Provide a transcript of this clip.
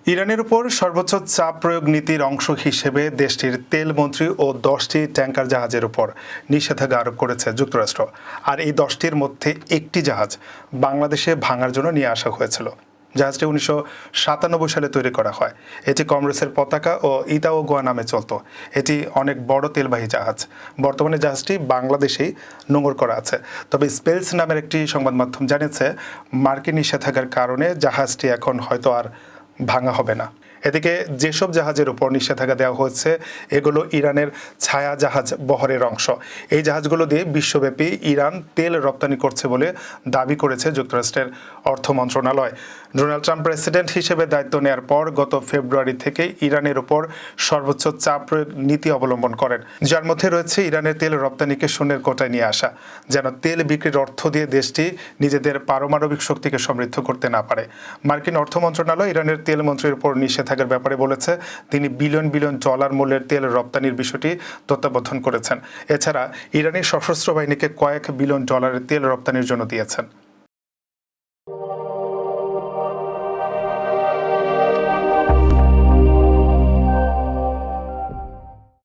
ইরানের উপর সর্বোচ্চ চাপ প্রয়োগ নীতির অংশ হিসেবে দেশটির তেল মন্ত্রী ও 10টি ট্যাঙ্কার জাহাজের উপর নিষেধাজ্ঞা আরোপ করেছে যুক্তরাষ্ট্র। আর এই 10টির মধ্যে একটি জাহাজ বাংলাদেশে ভাঙার জন্য নিয়ে আসা হয়েছিল। জাহাজটি 1997 সালে তৈরি করা হয়। এটি কংগ্রেসের পতাকা ও ইতাওগোয়া নামে চলত। এটি অনেক বড় তেলবাহী জাহাজ। বর্তমানে জাহাজটি বাংলাদেশেই নোঙর করা আছে। তবে স্পেলস নামের একটি সংবাদ মাধ্যম জানিয়েছে, মার্কিন নিষেধাজ্ঞার কারণে জাহাজটি এখন হয়তো আর ভাঙা হবে না। এদিকে যেসব জাহাজের উপর নিষেধাজ্ঞা দেওয়া হয়েছে এগুলো ইরানের ছায়া জাহাজ বহরের অংশ। এই জাহাজগুলো দিয়ে বিশ্বব্যাপী ইরান তেল রপ্তানি করছে বলে দাবি করেছে যুক্তরাষ্ট্রের অর্থ মন্ত্রণালয়। ডোনাল্ড ট্রাম্প প্রেসিডেন্ট হিসেবে দায়িত্ব নেওয়ার পর গত ফেব্রুয়ারি থেকে ইরানের উপর সর্বোচ্চ চাপ প্রয়োগ নীতি অবলম্বন করেন, যার মধ্যে রয়েছে ইরানের তেল রপ্তানিকে শূন্যের কোটায় নিয়ে আসা, যেন তেল বিক্রির অর্থ দিয়ে দেশটি নিজেদের পারমাণবিক শক্তিকে সমৃদ্ধ করতে না পারে। মার্কিন অর্থ মন্ত্রণালয় ইরানের তেল মন্ত্রীর উপর নিষেধাজ্ঞার ব্যাপারে বলেছে, তিনি বিলিয়ন বিলিয়ন ডলার মূল্যের তেল রপ্তানির বিষয়টি তত্ত্বাবধান করেছেন। এছাড়া ইরানি সশস্ত্র বাহিনীকে কয়েক বিলিয়ন ডলারের তেল রপ্তানির জন্য দিয়েছেন।